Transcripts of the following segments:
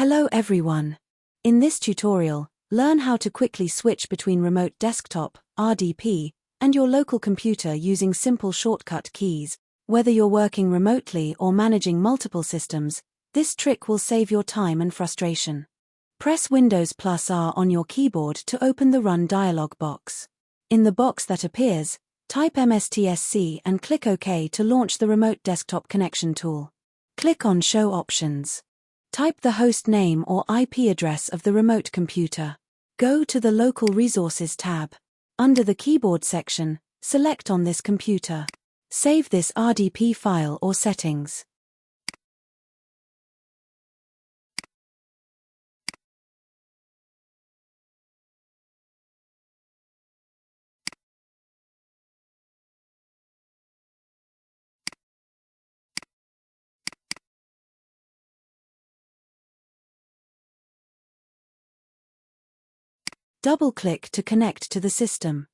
Hello everyone. In this tutorial, learn how to quickly switch between remote desktop, RDP, and your local computer using simple shortcut keys. Whether you're working remotely or managing multiple systems, this trick will save your time and frustration. Press Windows+R on your keyboard to open the Run dialog box. In the box that appears, type MSTSC and click OK to launch the Remote Desktop Connection tool. Click on Show Options. Type the host name or IP address of the remote computer. Go to the Local Resources tab. Under the Keyboard section, select on this computer. Save this RDP file or settings. Double-click to connect to the system.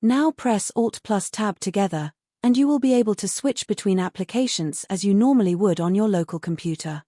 Now press ALT+TAB together, and you will be able to switch between applications as you normally would on your local computer.